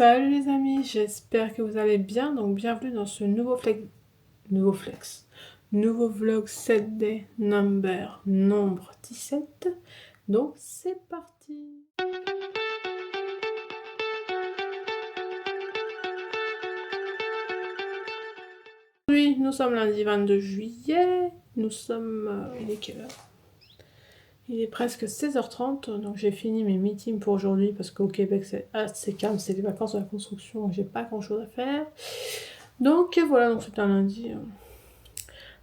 Salut les amis, j'espère que vous allez bien. Donc bienvenue dans ce nouveau vlog 7D nombre 17. Donc c'est parti. Aujourd'hui, nous sommes lundi 22 juillet. Nous sommes... il est quelle heure? Il est presque 16h30, donc j'ai fini mes meetings pour aujourd'hui parce qu'au Québec c'est assez calme, c'est les vacances de la construction, donc j'ai pas grand chose à faire. Donc voilà, donc c'est un lundi,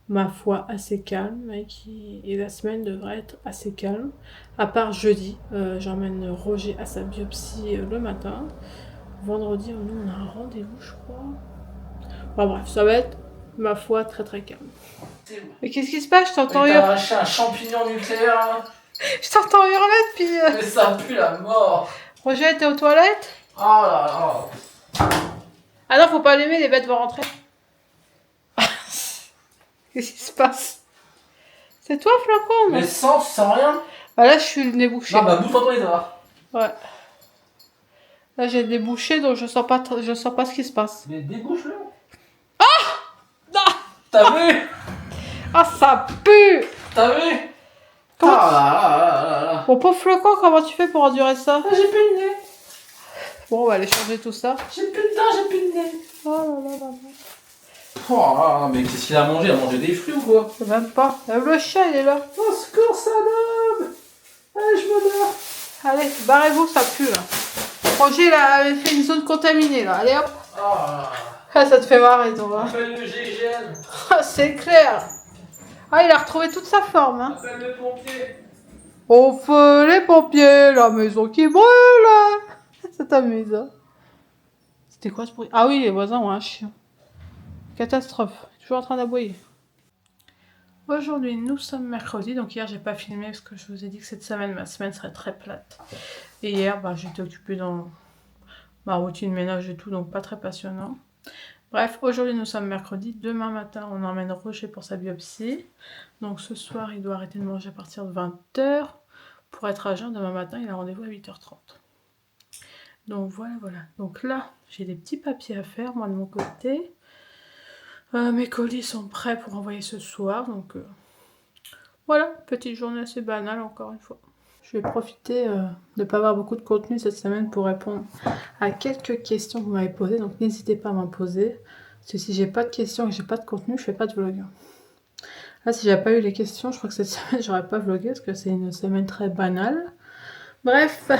ma foi, assez calme et la semaine devrait être assez calme. À part jeudi, j'emmène Roger à sa biopsie le matin. Vendredi, nous on a un rendez-vous, je crois. Enfin bref, ça va être, ma foi, très très calme. Mais qu'est-ce qui se passe? Je t'entends hurler. T'as arraché un champignon nucléaire là. Je t'entends hurler depuis... Mais ça pue la mort. Roger, t'es aux toilettes? Oh là là. Ah non, faut pas l'aimer, les bêtes vont rentrer. Qu'est-ce qui se passe? C'est toi, Flacon? Mais sans rien. Bah là, je suis le nez bouché. Non, bah bouffe toi les doigts. Ouais. Là, j'ai des bouchées, donc je sens pas ce qui se passe. Mais débouche-le. Ah non. T'as vu? Ah, ça pue. T'as vu? Comment Ah là. Mon pauvre Flocon, comment tu fais pour endurer ça? Ah, j'ai plus de nez. Bon, on va aller changer tout ça. J'ai plus de dents, j'ai plus de nez. Oh là là là. Oh là, mais qu'est-ce qu'il a mangé? Il a mangé des fruits ou quoi? Je sais même pas. Le chat, il est là. Au secours, Saddam. Allez, je me barre. Allez, barrez-vous, ça pue là. Roger, il avait fait une zone contaminée là. Allez hop. Ah, Ah, ça te fait marrer, toi. appelle le GIGN. Ah, c'est clair. Ah, il a retrouvé toute sa forme, hein. Appelle le pompier. On fait les pompiers, la maison qui brûle. Ça t'amuse, hein. C'était quoi ce bruit? Ah oui, les voisins ont un chien. Catastrophe. Toujours en train d'aboyer. Aujourd'hui, nous sommes mercredi. Donc hier, j'ai pas filmé parce que je vous ai dit que cette semaine, ma semaine serait très plate. Et hier, j'étais occupée dans ma routine ménage et tout, donc pas très passionnant. Bref, aujourd'hui, nous sommes mercredi. Demain matin, on emmène Roger pour sa biopsie. Donc ce soir, il doit arrêter de manger à partir de 20h. Pour être à jeun, demain matin, il a rendez-vous à 8h30. Donc voilà. Donc là, j'ai des petits papiers à faire, moi de mon côté. Mes colis sont prêts pour envoyer ce soir. Donc voilà, petite journée assez banale encore une fois. Je vais profiter de ne pas avoir beaucoup de contenu cette semaine pour répondre à quelques questions que vous m'avez posées. Donc n'hésitez pas à m'en poser. Parce que si j'ai pas de questions et que j'ai pas de contenu, je fais pas de vlog. Là, si j'avais pas eu les questions, je crois que cette semaine, j'aurais pas vlogué parce que c'est une semaine très banale. Bref,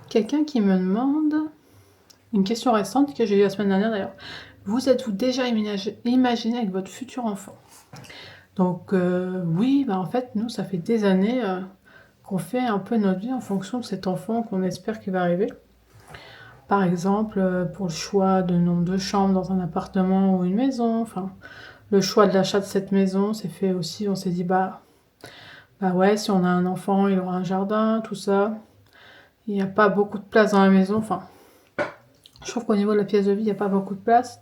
quelqu'un qui me demande, une question récente que j'ai eue la semaine dernière d'ailleurs, vous êtes-vous déjà imaginé avec votre futur enfant? Donc oui, en fait, nous, ça fait des années qu'on fait un peu notre vie en fonction de cet enfant qu'on espère qu'il va arriver. Par exemple, pour le choix de nombre de chambres dans un appartement ou une maison, enfin... Le choix de l'achat de cette maison s'est fait aussi, on s'est dit ouais, si on a un enfant, il aura un jardin, tout ça. Il n'y a pas beaucoup de place dans la maison, enfin, je trouve qu'au niveau de la pièce de vie, il n'y a pas beaucoup de place.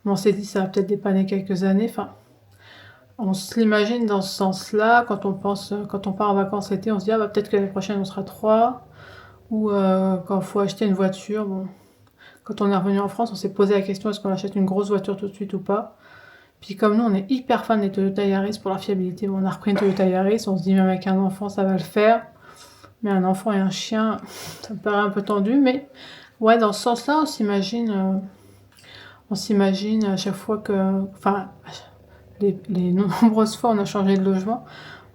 Mais on s'est dit, ça va peut-être dépanner quelques années, enfin, on se l'imagine dans ce sens-là, quand on part en vacances l'été, on se dit, peut-être que l'année prochaine, on sera 3, ou quand il faut acheter une voiture, bon. Quand on est revenu en France, on s'est posé la question, est-ce qu'on achète une grosse voiture tout de suite ou pas? Puis comme nous, on est hyper fan des Toyota Yaris pour la fiabilité, on a repris une Toyota Yaris, on se dit même avec un enfant, ça va le faire. Mais un enfant et un chien, ça me paraît un peu tendu. Mais ouais, dans ce sens-là, on s'imagine à chaque fois que... Enfin, les nombreuses fois, on a changé de logement.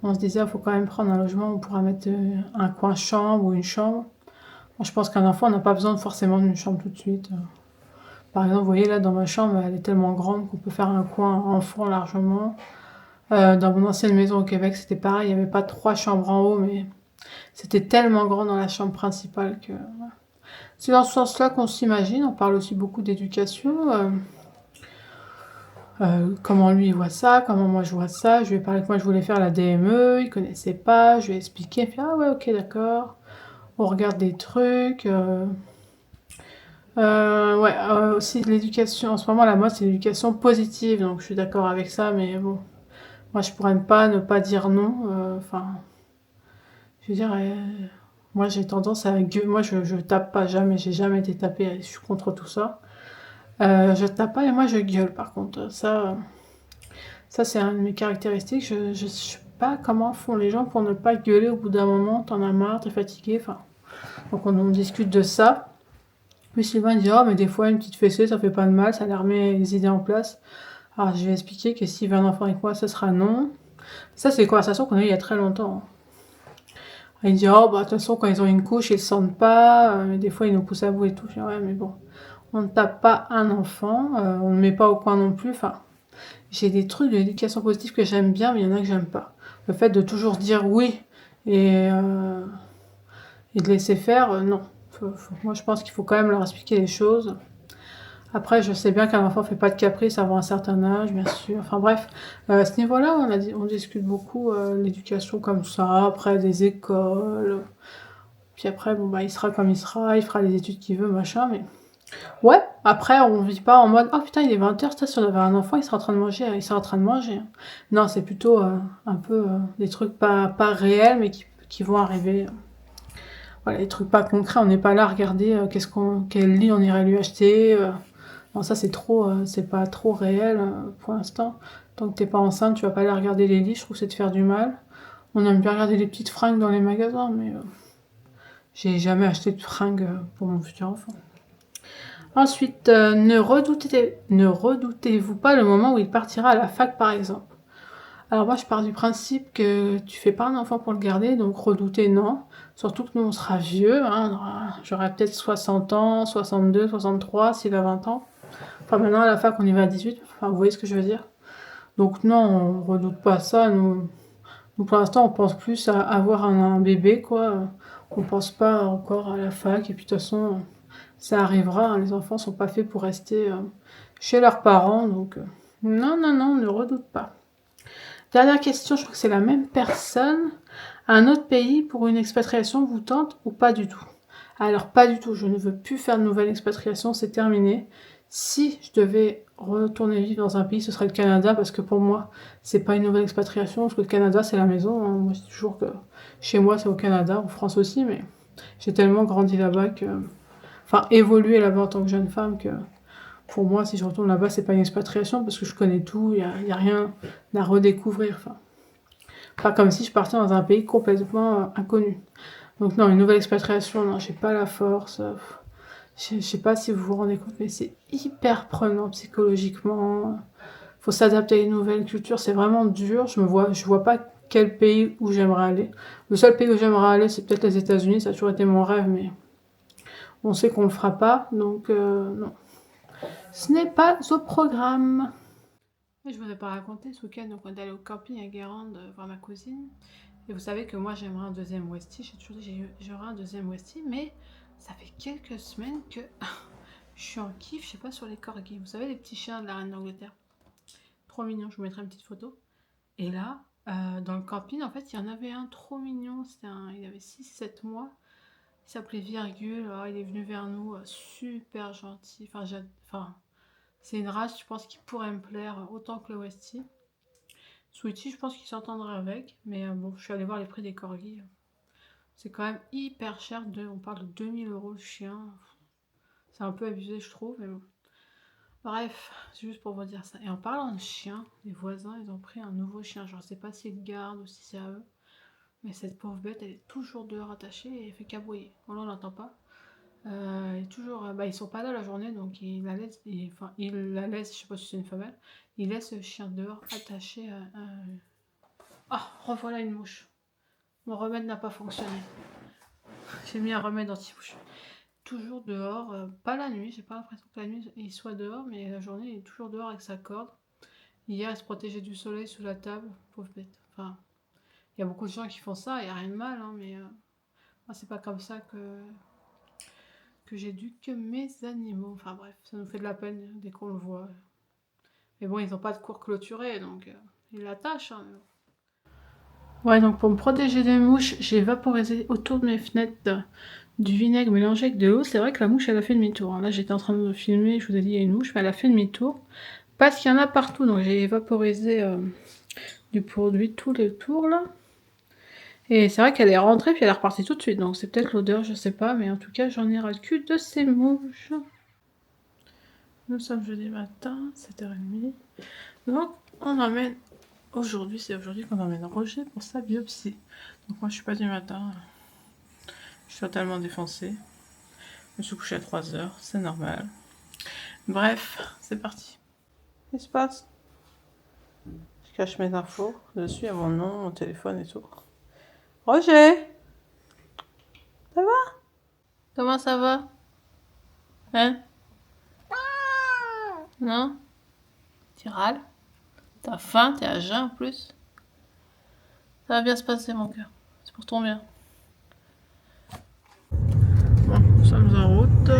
On se disait, il faut quand même prendre un logement où on pourra mettre un coin chambre ou une chambre. Bon, je pense qu'un enfant, on n'a pas besoin forcément d'une chambre tout de suite. Par exemple, vous voyez là dans ma chambre, elle est tellement grande qu'on peut faire un coin enfant largement. Dans mon ancienne maison au Québec, c'était pareil, il n'y avait pas 3 chambres en haut, mais c'était tellement grand dans la chambre principale que... C'est dans ce sens-là qu'on s'imagine. On parle aussi beaucoup d'éducation. Comment lui il voit ça, comment moi je vois ça. Je lui ai parlé que moi je voulais faire la DME, il connaissait pas, je lui ai expliqué, il fait ah ouais ok d'accord. On regarde des trucs. Aussi l'éducation, en ce moment la mode c'est l'éducation positive, donc je suis d'accord avec ça, mais bon, moi je pourrais pas ne pas dire non, enfin, je veux dire, Moi, j'ai tendance à gueuler. Moi, je tape pas jamais. J'ai jamais été tapée. Je suis contre tout ça. Je tape pas et moi, je gueule. Par contre, ça c'est une de mes caractéristiques. Je sais pas comment font les gens pour ne pas gueuler au bout d'un moment. T'en as marre, t'es fatigué. Enfin, donc on discute de ça. Puis Sylvain dit, oh, mais des fois, une petite fessée, ça fait pas de mal. Ça leur met les idées en place. Alors, je vais expliquer que s'il veut un enfant avec moi, ce sera non. Ça, c'est une conversation qu'on a eue il y a très longtemps. Il dit, oh, bah, de toute façon, quand ils ont une couche, ils le sentent pas. Des fois, ils nous poussent à bout et tout. Je dis, ouais, mais bon, on ne tape pas un enfant. On ne met pas au coin non plus. Enfin, j'ai des trucs de l'éducation positive que j'aime bien, mais il y en a que j'aime pas. Le fait de toujours dire oui et de laisser faire, non. Moi, je pense qu'il faut quand même leur expliquer les choses. Après, je sais bien qu'un enfant fait pas de caprice avant un certain âge, bien sûr. Enfin bref, à ce niveau-là, on discute beaucoup l'éducation comme ça, après des écoles. Puis après, bon bah il sera comme il sera, il fera les études qu'il veut, machin, mais... Ouais, après on vit pas en mode «Oh putain, il est 20h, si on avait un enfant, il sera en train de manger, il sera en train de manger». Non, c'est plutôt un peu des trucs pas réels, mais qui vont arriver. Voilà, des trucs pas concrets, on n'est pas là à regarder quel lit on irait lui acheter. Non, ça c'est pas trop réel pour l'instant. Tant que t'es pas enceinte, tu vas pas aller regarder les lits, je trouve que c'est de faire du mal. On aime bien regarder les petites fringues dans les magasins, mais j'ai jamais acheté de fringues pour mon futur enfant. Ensuite, ne redoutez-vous pas le moment où il partira à la fac, par exemple. Alors moi, je pars du principe que tu fais pas un enfant pour le garder, donc redouter, non. Surtout que nous, on sera vieux. Hein, j'aurai peut-être 60 ans, 62, 63, s'il a 20 ans. Enfin, maintenant, à la fac, on y va à 18. Enfin, vous voyez ce que je veux dire. Donc non, on redoute pas ça. Nous pour l'instant, on pense plus à avoir un bébé, quoi. On pense pas encore à la fac. Et puis, de toute façon, ça arrivera. Hein, les enfants sont pas faits pour rester chez leurs parents. Donc, non, non, non, ne redoute pas. Dernière question, je crois que c'est la même personne. Un autre pays pour une expatriation vous tente ou pas du tout? Alors, pas du tout. Je ne veux plus faire de nouvelle expatriation. C'est terminé. Si je devais retourner vivre dans un pays, ce serait le Canada, parce que pour moi, c'est pas une nouvelle expatriation, parce que le Canada, c'est la maison. Hein. Moi, je dis toujours que chez moi, c'est au Canada, en France aussi, mais j'ai tellement grandi là-bas que... Enfin, évolué là-bas en tant que jeune femme que... Pour moi, si je retourne là-bas, c'est pas une expatriation, parce que je connais tout, y a rien à redécouvrir. Enfin, pas comme si je partais dans un pays complètement inconnu. Donc non, une nouvelle expatriation, non, j'ai pas la force. Je sais pas si vous vous rendez compte, mais c'est hyper prenant psychologiquement. Faut s'adapter à une nouvelle culture, c'est vraiment dur. Je vois pas quel pays où j'aimerais aller. Le seul pays où j'aimerais aller, c'est peut-être les États-Unis. Ça a toujours été mon rêve, mais on sait qu'on le fera pas, donc non. Ce n'est pas au programme. Et je vous ai pas raconté ce week-end, donc on est allé au camping à Guérande voir ma cousine. Et vous savez que moi j'aimerais un deuxième Westie. J'ai toujours dit j'aurais un deuxième Westie, mais ça fait quelques semaines que je suis en kiff, je sais pas, sur les corgis. Vous savez, les petits chiens de la reine d'Angleterre. Trop mignon, je vous mettrai une petite photo. Et là, dans le camping, en fait, il y en avait un trop mignon. Il avait 6-7 mois. Il s'appelait Virgule. Alors, il est venu vers nous, super gentil. Enfin, c'est une race, je pense, qui pourrait me plaire autant que le Westie. Sweetie, je pense qu'il s'entendrait avec. Mais bon, je suis allée voir les prix des corgis. C'est quand même hyper cher. On parle de 2000 € le chien. C'est un peu abusé, je trouve, mais bon. Bref, c'est juste pour vous dire ça. Et en parlant de chiens, les voisins, ils ont pris un nouveau chien. Je ne sais pas s'ils le gardent ou si c'est à eux. Mais cette pauvre bête, elle est toujours dehors attachée et elle fait qu'aboyer. Bon, là, on l'entend pas. Elle est toujours... ils sont pas là la journée, donc ils la laissent... ils la laissent, je sais pas si c'est une femelle. Ils laissent le chien dehors attaché à... Ah, revoilà une mouche. Mon remède n'a pas fonctionné. J'ai mis un remède anti-mouche. Toujours dehors, pas la nuit, j'ai pas l'impression que la nuit il soit dehors, mais la journée il est toujours dehors avec sa corde. Hier il se protégeait du soleil sous la table, pauvre bête. Enfin, il y a beaucoup de gens qui font ça, il n'y a rien de mal, hein, mais moi c'est pas comme ça que j'éduque mes animaux. Enfin bref, ça nous fait de la peine dès qu'on le voit. Mais bon, ils n'ont pas de cours clôturé, donc ils l'attachent. Hein, mais bon. Ouais, donc pour me protéger des mouches, j'ai vaporisé autour de mes fenêtres du vinaigre mélangé avec de l'eau. C'est vrai que la mouche, elle a fait demi-tour. Là, j'étais en train de filmer, je vous ai dit, il y a une mouche, mais elle a fait demi-tour. Parce qu'il y en a partout, donc j'ai vaporisé du produit tous les tours, là. Et c'est vrai qu'elle est rentrée, puis elle est repartie tout de suite. Donc c'est peut-être l'odeur, je sais pas. Mais en tout cas, j'en ai ras le cul de ces mouches. Nous sommes jeudi matin, 7h30. Donc on emmène... Aujourd'hui, c'est aujourd'hui qu'on emmène Roger pour sa biopsie. Donc moi, je suis pas du matin. Je suis totalement défoncée. Je me suis couchée à 3h, c'est normal. Bref, c'est parti. Qu'est-ce qui se passe? Je cache mes infos. Dessus, il y a mon nom, mon téléphone et tout. Roger! Ça va? Comment ça va? Hein? Non? Tu râles? T'as faim? T'es à jeun en plus? Ça va bien se passer, mon cœur. C'est pour ton bien. Bon, nous sommes en route.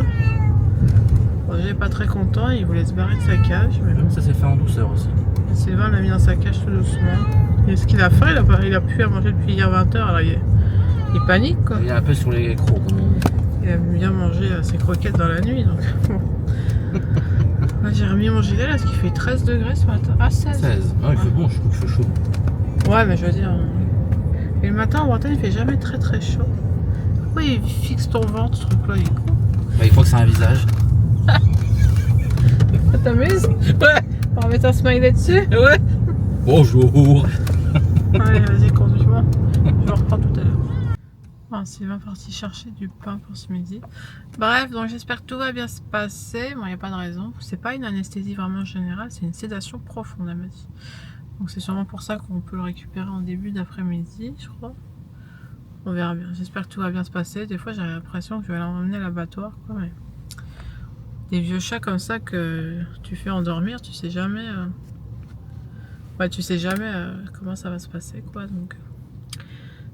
Roger est pas très content, il voulait se barrer de sa cage. Mais Ça s'est fait en douceur aussi. Sylvain l'a mis dans sa cage tout doucement. Et ce qu'il a faim, il a pu à manger depuis hier 20h. Alors il panique quoi. Il est un peu sur les crocs, comme on dit. Il a bien mangé ses croquettes dans la nuit. Donc bon. Là, j'ai remis mon gilet là, parce qu'il fait 13 degrés ce matin. Ah, 16. 16. Non, il fait bon, je trouve qu'il fait chaud. Ouais, mais je veux dire. Et le matin en Bretagne, il fait jamais très très chaud. Pourquoi il fixe ton ventre ce truc là? Il est con. Bah, il faut que c'est un visage. Ça t'amuse? Ouais. On va mettre un smiley dessus? Ouais. Bonjour. Allez, vas-y, conduis-moi. Je reprends tout à l'heure. Bon, Sylvain est parti chercher du pain pour ce midi. Bref, donc j'espère que tout va bien se passer. Bon, il n'y a pas de raison. C'est pas une anesthésie vraiment générale, c'est une sédation profonde, elle m'a dit. Donc c'est sûrement pour ça qu'on peut le récupérer en début d'après-midi, je crois. On verra bien. J'espère que tout va bien se passer. Des fois, j'ai l'impression que je vais l'emmener à l'abattoir, quoi. Mais... des vieux chats comme ça que tu fais endormir, tu sais jamais... Ouais, tu sais jamais comment ça va se passer, quoi. Donc...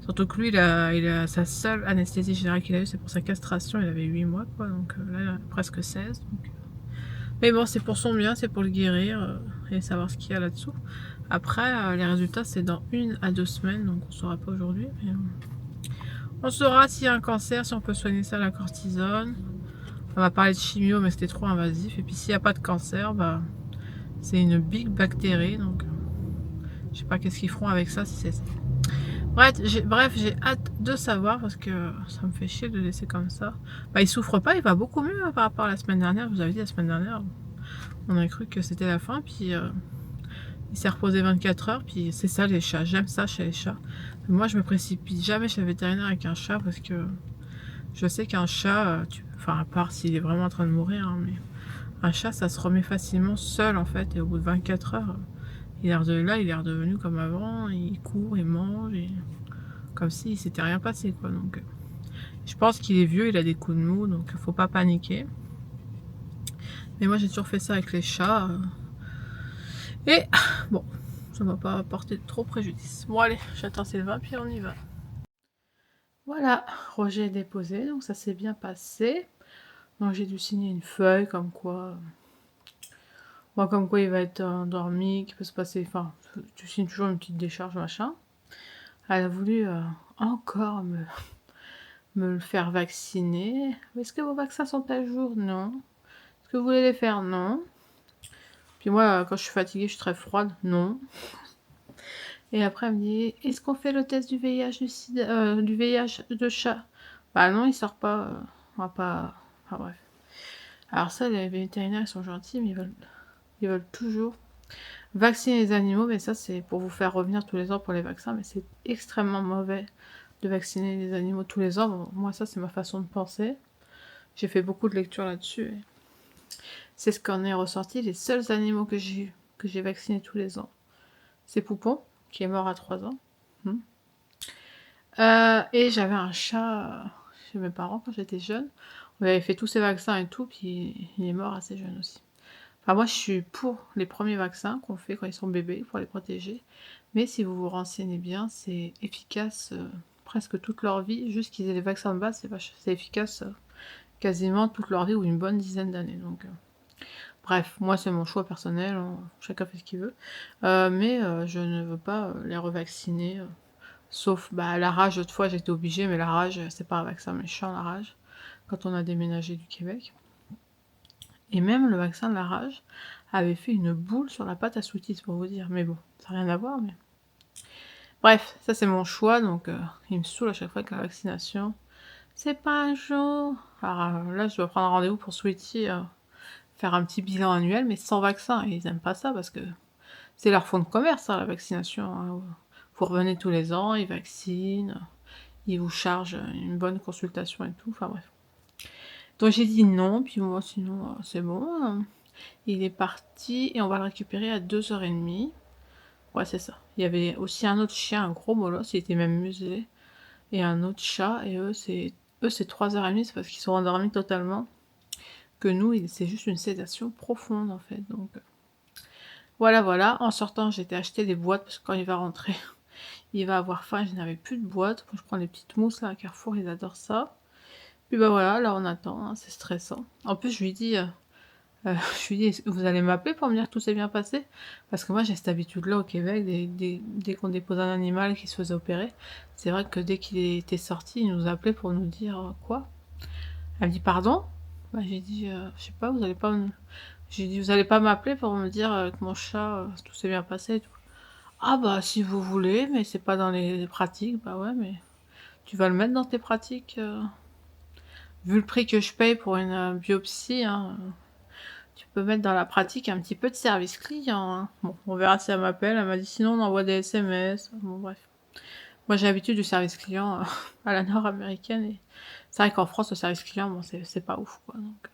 surtout que lui, il a sa seule anesthésie générale qu'il a eue, c'est pour sa castration, il avait 8 mois, quoi, donc là, il a presque 16. Donc... mais bon, c'est pour son bien, c'est pour le guérir et savoir ce qu'il y a là-dessous. Après, les résultats, c'est dans 1 à 2 semaines, donc on ne saura pas aujourd'hui. Mais... on saura s'il y a un cancer, si on peut soigner ça à la cortisone. On va parler de chimio, mais c'était trop invasif. Et puis s'il n'y a pas de cancer, bah, c'est une big bactérie, donc je sais pas qu'est-ce qu'ils feront avec ça, si c'est ça. Bref, j'ai hâte de savoir parce que ça me fait chier de le laisser comme ça. Bah, il souffre pas, il va beaucoup mieux par rapport à la semaine dernière. Je vous avais dit la semaine dernière, on a cru que c'était la fin, puis il s'est reposé 24 heures, puis c'est ça les chats. J'aime ça chez les chats. Mais moi, je me précipite jamais chez le vétérinaire avec un chat parce que je sais qu'un chat, enfin à part s'il est vraiment en train de mourir, hein, mais un chat, ça se remet facilement seul en fait, et au bout de 24 heures. Il est redevenu comme avant, il court, il mange, et... comme si s'était rien passé quoi. Donc je pense qu'il est vieux, il a des coups de mou, donc faut pas paniquer. Mais moi j'ai toujours fait ça avec les chats. Et bon, ça ne va pas apporter trop préjudice. Bon allez, j'attends Sylvain, puis on y va. Voilà, Roger est déposé, donc ça s'est bien passé. Donc j'ai dû signer une feuille comme quoi... bon, comme quoi il va être endormi, qu'il peut se passer... enfin, tu signes toujours une petite décharge, machin. Elle a voulu encore me le faire vacciner. Est-ce que vos vaccins sont à jour? Non. Est-ce que vous voulez les faire? Non. Puis moi, quand je suis fatiguée, je suis très froide. Non. Et après, elle me dit, est-ce qu'on fait le test du VIH du VIH de chat? Bah non, il sort pas. On va pas... enfin bref. Alors ça, les vétérinaires, ils sont gentils, mais ils veulent toujours vacciner les animaux. Mais ça, c'est pour vous faire revenir tous les ans pour les vaccins. Mais c'est extrêmement mauvais de vacciner les animaux tous les ans. Bon, moi, ça, c'est ma façon de penser. J'ai fait beaucoup de lectures là-dessus. C'est ce qu'en est ressorti. Les seuls animaux que j'ai vaccinés tous les ans, c'est Poupon, qui est mort à 3 ans. Et j'avais un chat chez mes parents quand j'étais jeune. On avait fait tous ces vaccins et tout, puis il est mort assez jeune aussi. Enfin, moi, je suis pour les premiers vaccins qu'on fait quand ils sont bébés, pour les protéger. Mais si vous vous renseignez bien, c'est efficace presque toute leur vie. Juste qu'ils aient les vaccins de base, c'est efficace quasiment toute leur vie ou une bonne dizaine d'années. Donc, bref, moi, c'est mon choix personnel. Hein, chacun fait ce qu'il veut. Mais je ne veux pas les revacciner. Sauf la rage, autrefois j'étais obligée, mais la rage, c'est pas un vaccin méchant, la rage, quand on a déménagé du Québec. Et même le vaccin de la rage avait fait une boule sur la pâte à saucisses, pour vous dire. Mais bon, ça n'a rien à voir, mais... Bref, ça c'est mon choix, donc il me saoule à chaque fois avec la vaccination. C'est pas un jour. Alors là, je dois prendre un rendez-vous pour Sweetie, faire un petit bilan annuel, mais sans vaccin. Et ils aiment pas ça parce que c'est leur fonds de commerce, hein, la vaccination. Hein. Vous revenez tous les ans, ils vaccinent, ils vous chargent une bonne consultation et tout. Enfin bref. Donc j'ai dit non, puis moi sinon c'est bon. Il est parti et on va le récupérer à 2h30. Ouais, c'est ça. Il y avait aussi un autre chien, un gros molosse, il était même muselé. Et un autre chat, et eux c'est 3h30, c'est parce qu'ils sont endormis totalement. Que nous, c'est juste une sédation profonde en fait. Donc voilà, voilà. En sortant, j'étais acheté des boîtes parce que quand il va rentrer, il va avoir faim. Je n'avais plus de boîtes. Moi, je prends les petites mousses là à Carrefour, ils adorent ça. Puis bah voilà, là on attend, hein, c'est stressant. En plus, je lui dis, vous allez m'appeler pour me dire que tout s'est bien passé? Parce que moi, j'ai cette habitude-là au Québec, dès qu'on dépose un animal qui se faisait opérer, c'est vrai que dès qu'il était sorti, il nous appelait pour nous dire quoi? Elle me dit pardon? Bah, j'ai dit, je sais pas, vous allez pas me... J'ai dit, vous allez pas m'appeler pour me dire que mon chat, tout s'est bien passé et tout. Ah bah si vous voulez, mais c'est pas dans les pratiques. Bah ouais, mais tu vas le mettre dans tes pratiques. Vu le prix que je paye pour une biopsie, hein, tu peux mettre dans la pratique un petit peu de service client. Hein. Bon, on verra si elle m'appelle. Elle m'a dit sinon on envoie des SMS. Bon bref. Moi j'ai l'habitude du service client à la nord-américaine. Et c'est vrai qu'en France le service client, bon, c'est pas ouf quoi. Donc.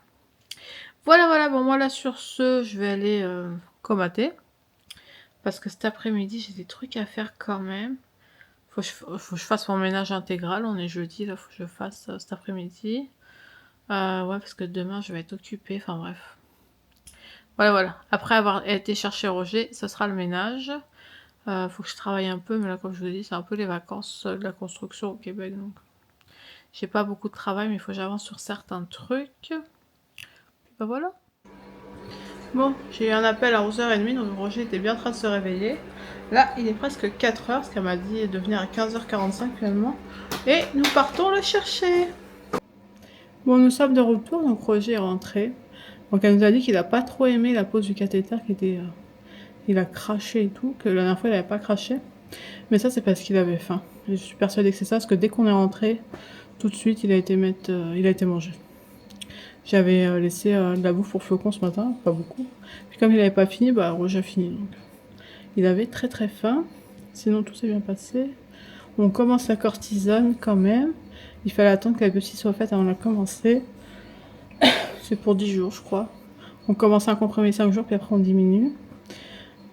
Voilà, voilà, bon moi là sur ce, je vais aller comater. Parce que cet après-midi j'ai des trucs à faire quand même. Faut que je fasse mon ménage intégral, on est jeudi, là faut que je fasse cet après-midi. Ouais, parce que demain je vais être occupée, enfin bref. Voilà, voilà. Après avoir été chercher Roger, ce sera le ménage. Faut que je travaille un peu, mais là comme je vous dis, c'est un peu les vacances de la construction au Québec, donc j'ai pas beaucoup de travail, mais il faut que j'avance sur certains trucs. Puis bah voilà. Bon, j'ai eu un appel à 11h30, donc Roger était bien en train de se réveiller. Là, il est presque 4h, ce qu'elle m'a dit de venir à 15h45 finalement. Et nous partons le chercher. Bon, nous sommes de retour, donc Roger est rentré. Donc elle nous a dit qu'il a pas trop aimé la pose du cathéter, qui était... il a craché et tout, que la dernière fois il avait pas craché. Mais ça c'est parce qu'il avait faim. Je suis persuadée que c'est ça, parce que dès qu'on est rentré, tout de suite il a été mangé. J'avais laissé de la bouffe pour Flocon ce matin, pas beaucoup. Puis comme il avait pas fini, bah Roger a fini. Donc. Il avait très très faim. Sinon tout s'est bien passé. On commence la cortisone quand même. Il fallait attendre que la biopsie soit faite avant de la commencer. C'est pour 10 jours je crois. On commence un comprimé 5 jours puis après on diminue.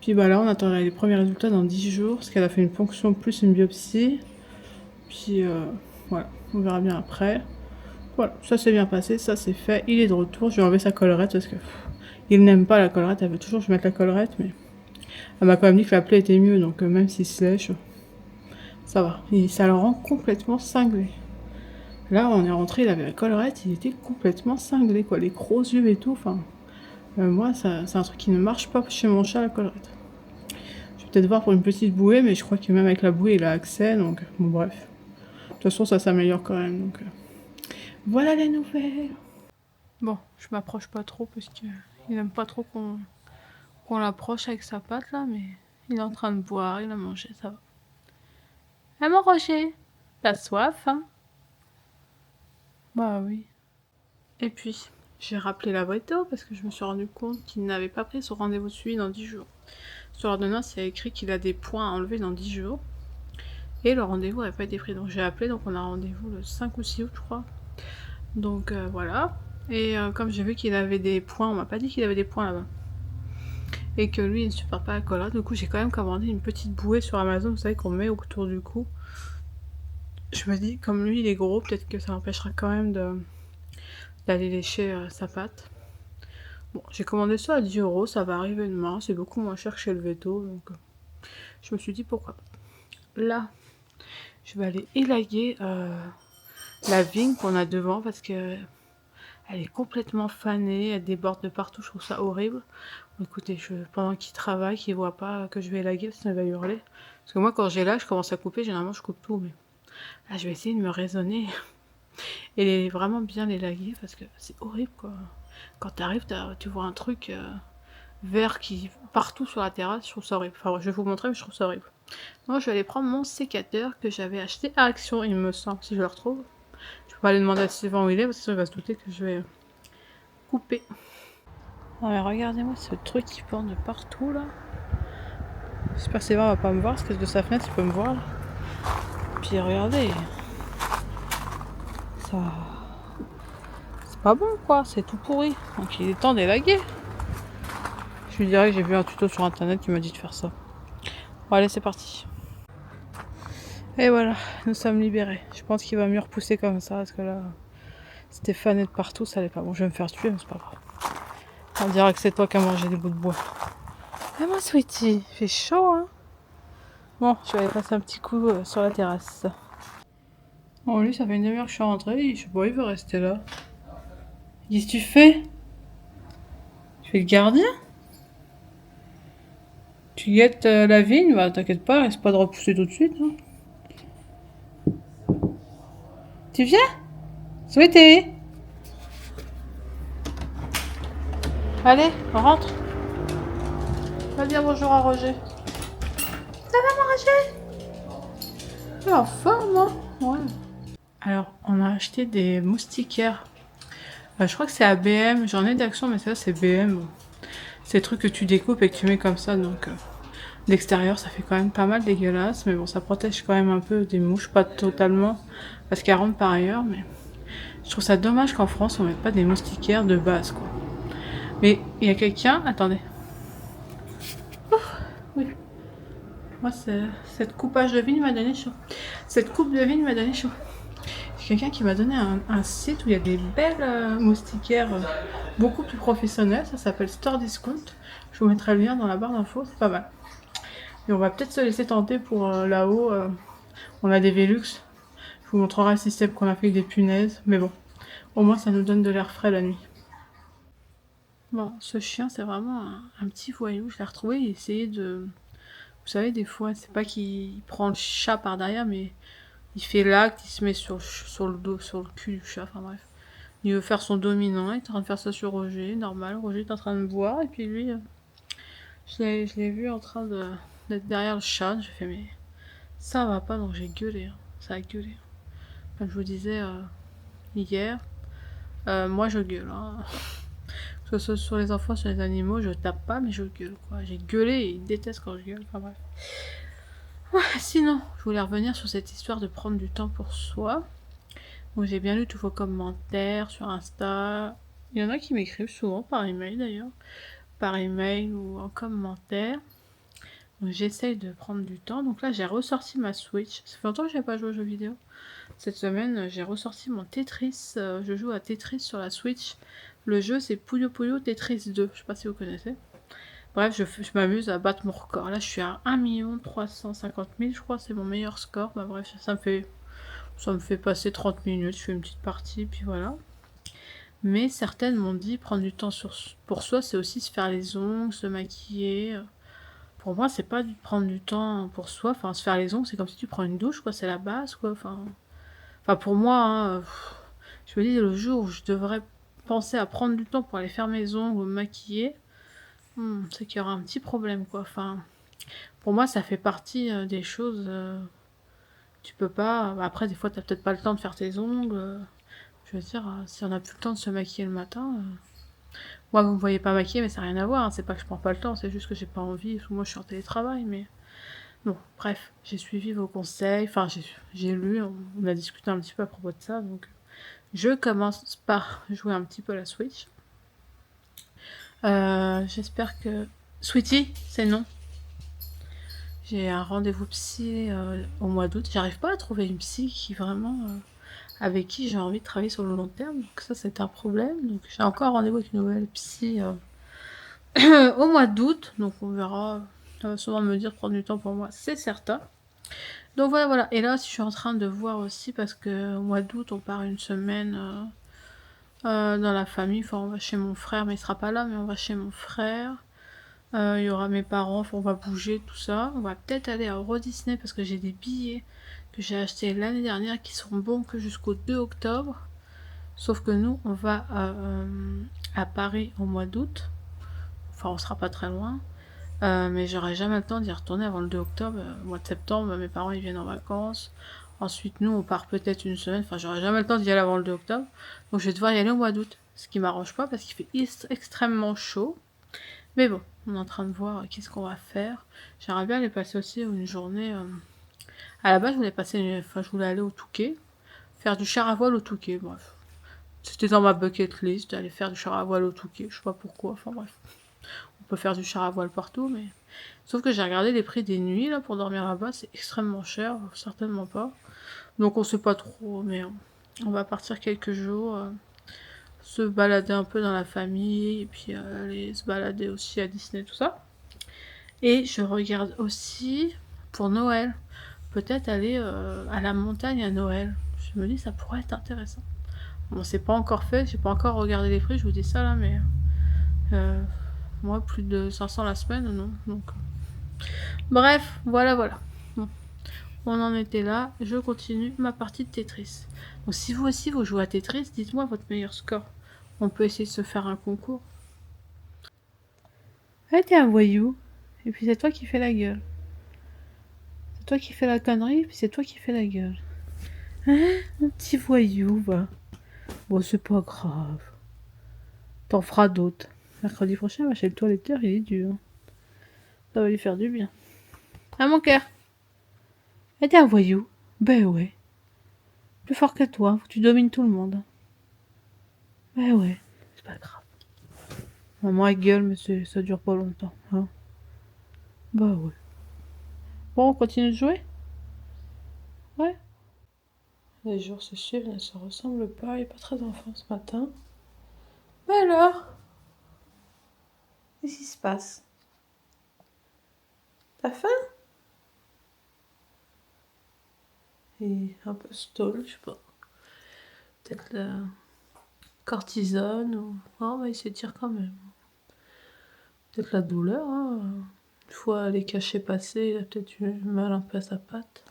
Puis bah là on attend les premiers résultats dans 10 jours parce qu'elle a fait une ponction plus une biopsie. Puis voilà, on verra bien après. Voilà, ça s'est bien passé, ça c'est fait. Il est de retour, je vais enlever sa collerette parce que il n'aime pas la collerette, elle veut toujours que je mette la collerette, mais elle m'a quand même dit que la plaie était mieux, donc même s'il se lèche, ça va. Et ça le rend complètement cinglé. Là, on est rentré, il avait la collerette, il était complètement cinglé, quoi. Les gros yeux et tout, enfin... moi, c'est un truc qui ne marche pas chez mon chat, la collerette. Je vais peut-être voir pour une petite bouée, mais je crois que même avec la bouée, il a accès, donc... Bon, bref. De toute façon, ça s'améliore quand même, donc... Voilà les nouvelles. Bon, je m'approche pas trop parce que il aime pas trop qu'on l'approche avec sa patte là, mais il est en train de boire, il a mangé, ça va. Ah mon Roger, t'as soif, hein? Bah oui. Et puis, j'ai rappelé la Breto parce que je me suis rendu compte qu'il n'avait pas pris son rendez-vous de suivi dans 10 jours. Sur l'ordonnance, il y a écrit qu'il a des points à enlever dans 10 jours. Et le rendez-vous n'avait pas été pris. Donc j'ai appelé, donc on a rendez-vous le 5 ou 6 août, je crois. Donc voilà. Et comme j'ai vu qu'il avait des points, on m'a pas dit qu'il avait des points là-bas. Et que lui, il ne supporte pas la colère. Du coup, j'ai quand même commandé une petite bouée sur Amazon, vous savez, qu'on met autour du cou. Je me dis, comme lui, il est gros, peut-être que ça empêchera quand même d'aller lécher sa patte. Bon, j'ai commandé ça à 10 €, ça va arriver demain, c'est beaucoup moins cher que chez le veto, donc je me suis dit pourquoi pas. Là, je vais aller élaguer la vigne qu'on a devant parce que elle est complètement fanée, elle déborde de partout, je trouve ça horrible. Écoutez, pendant qu'il travaille, qu'il voit pas que je vais élaguer, sinon il va hurler. Parce que moi, quand j'élage, je commence à couper, généralement je coupe tout, mais là, je vais essayer de me raisonner et vraiment bien l'élaguer parce que c'est horrible quoi. Quand t'arrives, tu vois un truc verre qui partout sur la terrasse, je trouve ça horrible. Enfin, je vais vous montrer, mais je trouve ça horrible. Moi, je vais aller prendre mon sécateur que j'avais acheté à Action, il me semble, si je le retrouve. Je peux pas aller demander à Sylvain où il est, parce que sinon il va se douter que je vais couper. Non mais regardez-moi ce truc qui pend de partout là. J'espère que Sylvain va pas me voir, parce que de sa fenêtre il peut me voir là. Puis regardez. Ça... C'est pas bon quoi, c'est tout pourri. Donc il est temps d'élaguer. Je lui dirais que j'ai vu un tuto sur internet qui m'a dit de faire ça. Bon allez c'est parti. Et voilà, nous sommes libérés. Je pense qu'il va mieux repousser comme ça, parce que là, c'était fané de partout, ça allait pas. Bon, je vais me faire tuer, mais c'est pas grave. On dirait que c'est toi qui as mangé des bouts de bois. Et moi, Sweetie, il fait chaud, hein. Bon, je vais aller passer un petit coup sur la terrasse. Bon, lui, ça fait une demi-heure que je suis rentrée, je sais pas, il veut rester là. Qu'est-ce que tu fais? Tu fais le gardien? Tu guettes la vigne? Bah, t'inquiète pas, reste pas de repousser tout de suite, hein. Tu viens? Sweetie! Allez, on rentre. Va dire bonjour à Roger. Ça va mon Roger? Tu es en forme, hein? Ouais. Alors, on a acheté des moustiquaires. Je crois que c'est ABM. J'en ai d'Action, mais ça, c'est BM. C'est des trucs que tu découpes et que tu mets comme ça. Donc, d'extérieur, ça fait quand même pas mal dégueulasse. Mais bon, ça protège quand même un peu des mouches. Pas totalement, parce qu'elles rentrent par ailleurs. Mais je trouve ça dommage qu'en France, on mette pas des moustiquaires de base, quoi. Mais il y a quelqu'un... Attendez. Oui. Moi, cette coupage de vigne m'a donné chaud. Cette coupe de vigne m'a donné chaud. J'ai quelqu'un qui m'a donné un site où il y a des belles moustiquaires beaucoup plus professionnelles. Ça s'appelle Store Discount. Je vous mettrai le lien dans la barre d'infos. C'est pas mal. Et on va peut-être se laisser tenter pour là-haut. On a des Velux. Je vous montrerai le système qu'on a fait avec des punaises. Mais bon, au moins ça nous donne de l'air frais la nuit. Bon, ce chien, c'est vraiment un petit voyou. Je l'ai retrouvé, il essayait de... Vous savez, des fois, c'est pas qu'il prend le chat par derrière, mais il fait l'acte, il se met sur le dos, sur le cul du chat, enfin bref. Il veut faire son dominant, il est en train de faire ça sur Roger, normal. Roger est en train de boire, et puis lui, je l'ai vu en train d'être derrière le chat. J'ai fait, mais ça va pas, donc j'ai gueulé. Hein. Ça a gueulé. Comme je vous disais hier, moi je gueule. Hein. Que ce soit sur les enfants, sur les animaux, je tape pas, mais je gueule, quoi. J'ai gueulé et ils détestent quand je gueule, enfin bref. Ouais, sinon, je voulais revenir sur cette histoire de prendre du temps pour soi. Donc j'ai bien lu tous vos commentaires sur Insta. Il y en a qui m'écrivent souvent par email d'ailleurs. Par email ou en commentaire. Donc j'essaye de prendre du temps. Donc là j'ai ressorti ma Switch. Ça fait longtemps que j'ai pas joué aux jeux vidéo. Cette semaine j'ai ressorti mon Tetris. Je joue à Tetris sur la Switch. Le jeu c'est Puyo Puyo Tetris 2. Je sais pas si vous connaissez. Bref, je m'amuse à battre mon record. Là je suis à 1 350 000 je crois. C'est mon meilleur score. Bah bref, ça me fait passer 30 minutes. Je fais une petite partie puis voilà. Mais certaines m'ont dit prendre du temps pour soi, c'est aussi se faire les ongles, se maquiller. Pour moi, c'est pas prendre du temps pour soi. Enfin, se faire les ongles, c'est comme si tu prends une douche, quoi. C'est la base, quoi. Enfin pour moi, hein, je me dis le jour où je devrais penser à prendre du temps pour aller faire mes ongles ou me maquiller, c'est qu'il y aura un petit problème, quoi. Enfin, pour moi, ça fait partie des choses. Tu peux pas. Après, des fois, t'as peut-être pas le temps de faire tes ongles. Je veux dire, si on a plus le temps de se maquiller le matin. Moi, vous me voyez pas maquiller, mais ça n'a rien à voir. Hein. C'est pas que je prends pas le temps, c'est juste que j'ai pas envie. Moi, je suis en télétravail, mais. Bon, bref, j'ai suivi vos conseils. Enfin, j'ai lu, on a discuté un petit peu à propos de ça. Donc, je commence par jouer un petit peu à la Switch. J'espère que. Sweetie, c'est non. J'ai un rendez-vous psy au mois d'août. J'arrive pas à trouver une psy qui vraiment. Avec qui j'ai envie de travailler sur le long terme. Donc ça, c'est un problème. Donc j'ai encore rendez-vous avec une nouvelle psy au mois d'août. Donc on verra. Ça va souvent me dire de prendre du temps pour moi, c'est certain. Donc voilà. Et là, je suis en train de voir aussi parce que au mois d'août, on part une semaine dans la famille. Enfin, on va chez mon frère, mais il sera pas là, mais on va chez mon frère. Il y aura mes parents, on va bouger, tout ça. On va peut-être aller à Euro Disney parce que j'ai des billets que j'ai achetés l'année dernière qui seront bons que jusqu'au 2 octobre. Sauf que nous, on va à Paris au mois d'août. Enfin, on sera pas très loin. Mais j'aurai jamais le temps d'y retourner avant le 2 octobre. Au mois de septembre, mes parents ils viennent en vacances. Ensuite, nous, on part peut-être une semaine. Enfin, j'aurai jamais le temps d'y aller avant le 2 octobre. Donc, je vais devoir y aller au mois d'août. Ce qui m'arrange pas parce qu'il fait extrêmement chaud. Mais bon, on est en train de voir qu'est-ce qu'on va faire. J'aimerais bien aller passer aussi une journée. À la base, je voulais je voulais aller au Touquet. Faire du char à voile au Touquet. Bref. C'était dans ma bucket list d'aller faire du char à voile au Touquet. Je sais pas pourquoi. Enfin, bref. On peut faire du char à voile partout, mais. Sauf que j'ai regardé les prix des nuits là pour dormir là-bas, c'est extrêmement cher, certainement pas. Donc on sait pas trop, mais on va partir quelques jours, se balader un peu dans la famille, et puis aller se balader aussi à Disney, tout ça. Et je regarde aussi pour Noël, peut-être aller à la montagne à Noël. Je me dis ça pourrait être intéressant. Bon, c'est pas encore fait, j'ai pas encore regardé les prix, je vous dis ça là, mais moi plus de 500 la semaine, non. Donc bref, voilà. Bon, on en était là, je continue ma partie de Tetris. Donc si vous aussi vous jouez à Tetris, dites-moi votre meilleur score. On peut essayer de se faire un concours. Ah, t'es un voyou. Et puis c'est toi qui fais la gueule. C'est toi qui fais la connerie, et puis c'est toi qui fais la gueule. Hein, mon petit voyou, va. Bon, c'est pas grave. T'en feras d'autres. Mercredi prochain, va chez le toiletteur, il est dur. Ça va lui faire du bien. Ah, mon cœur. Ah, t'es un voyou. Ben ouais. Plus fort que toi, faut que tu domines tout le monde. Ben ouais, c'est pas grave. Maman elle gueule, mais ça dure pas longtemps. Hein. Bah ouais. Bon, on continue de jouer? Ouais. Les jours se suivent, ne se ressemblent pas. Il est pas très en forme ce matin. Bah alors? Qu'est-ce qui se passe? T'as faim? Et un peu stall, je sais pas. Peut-être la cortisone ou. Oh, mais il s'étire quand même. Peut-être la douleur, hein. Une fois les cachets passés, il a peut-être eu mal un peu à sa patte.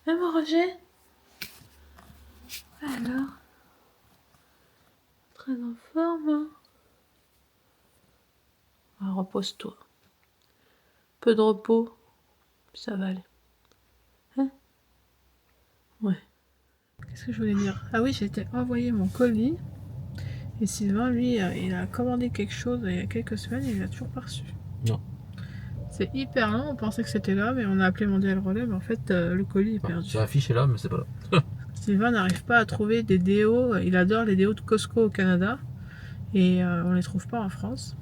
Eh mon Roger? Alors? Très en forme, hein? Ah, repose-toi. Peu de repos, puis ça va aller. Hein? Ouais. Qu'est-ce que je voulais dire? Ah oui, j'ai été envoyer mon colis. Et Sylvain, lui, il a commandé quelque chose il y a quelques semaines et il l'a toujours pas reçu. Non. C'est hyper long, on pensait que c'était là, mais on a appelé Mondial Relais, mais en fait, le colis est perdu. Sur l'affiche est là, mais c'est pas là. Sylvain n'arrive pas à trouver des déos, il adore les déos de Costco au Canada, et on les trouve pas en France.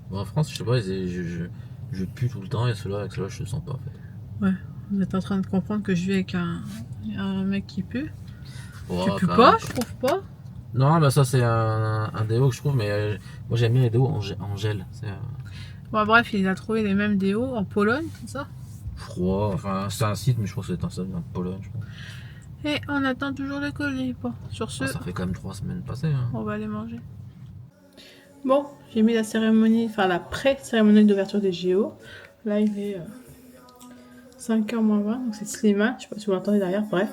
Bon, en France, je sais pas, je pue tout le temps et avec ceux-là, je le sens pas en fait. Ouais, vous êtes en train de comprendre que je vis avec un mec qui pue. Oh, Tu pues quand pas, même. je trouve pas. Non, bah ça c'est un déo que je trouve, mais moi j'aime bien les déos en gel. C'est Bon, bref, il a trouvé les mêmes déos en Pologne, c'est ça? froid, enfin c'est un site, mais je crois que c'est un site en Pologne. Je crois. Et on attend toujours le colis. Bon, sur ce, Ça fait quand même 3 semaines passées. Hein. on va aller manger. Bon, j'ai mis la cérémonie, enfin la pré-cérémonie d'ouverture des JO. Là, il est 5h moins 20, donc c'est Slimane, je sais pas si vous l'entendez derrière, bref.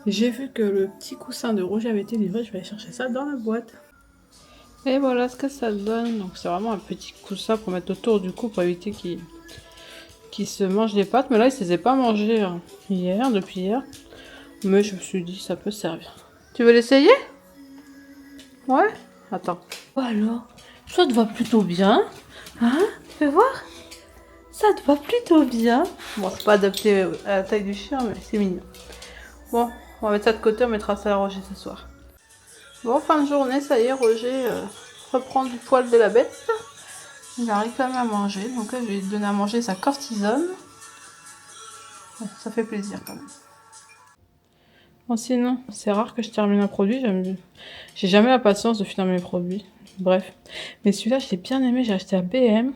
J'ai vu que le petit coussin de Roger avait été livré, je vais aller chercher ça dans la boîte. Et voilà ce que ça donne. Donc c'est vraiment un petit coussin pour mettre autour du cou pour éviter qu'il se mange les pattes. Mais là, il se les a pas mangés depuis hier. Mais je me suis dit, ça peut servir. Tu veux l'essayer? Ouais? Attends. Alors, ça te va plutôt bien. Hein? Fais voir. Ça te va plutôt bien. Bon, c'est pas adapté à la taille du chien, mais c'est mignon. Bon, on va mettre ça de côté, on mettra ça à Roger ce soir. Bon, fin de journée, ça y est, Roger reprend du poil de la bête. Il a réclamé à manger, donc là, je vais lui donner à manger sa cortisone. Bon, ça fait plaisir quand même. Bon, sinon, c'est rare que je termine un produit. J'ai jamais la patience de finir mes produits. Bref. Mais celui-là, je l'ai bien aimé. J'ai acheté à BM.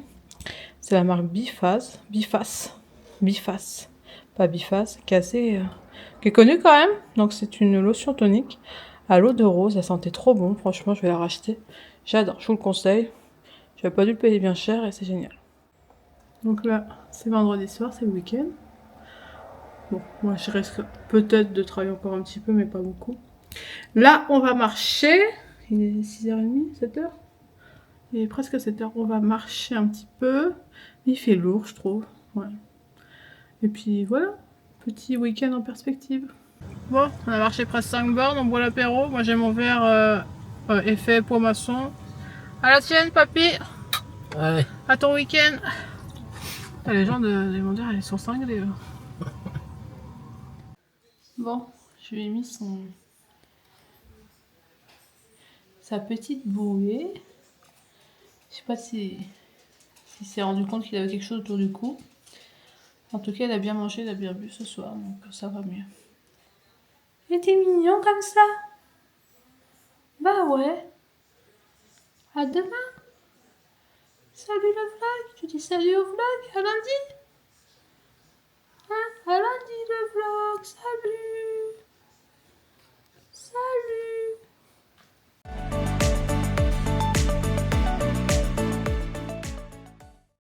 C'est la marque Biface. Pas Biface. Qui est connue quand même. Donc, c'est une lotion tonique à l'eau de rose. Elle sentait trop bon. Franchement, je vais la racheter. J'adore. Je vous le conseille. J'avais pas dû le payer bien cher et c'est génial. Donc là, c'est vendredi soir, c'est le week-end. Bon, moi je risque peut-être de travailler encore un petit peu, mais pas beaucoup. Là, on va marcher. Il est 6h30, 7h. Il est presque 7 heures. On va marcher un petit peu. Il fait lourd, je trouve. Ouais. Et puis voilà, petit week-end en perspective. Bon, on a marché presque 5 bornes, on boit l'apéro. Moi j'ai mon verre effet peau maçon. À la tienne, papy. Allez. À ton week-end. Les gens ils vont dire, ils sont cinglés. Eux. Bon, je lui ai mis sa petite bouée. Je sais pas s'il s'est rendu compte qu'il avait quelque chose autour du cou. En tout cas, il a bien mangé, il a bien bu ce soir, donc ça va mieux. Il était mignon comme ça. Bah ouais. À demain. Salut le vlog. Tu dis salut au vlog. À lundi.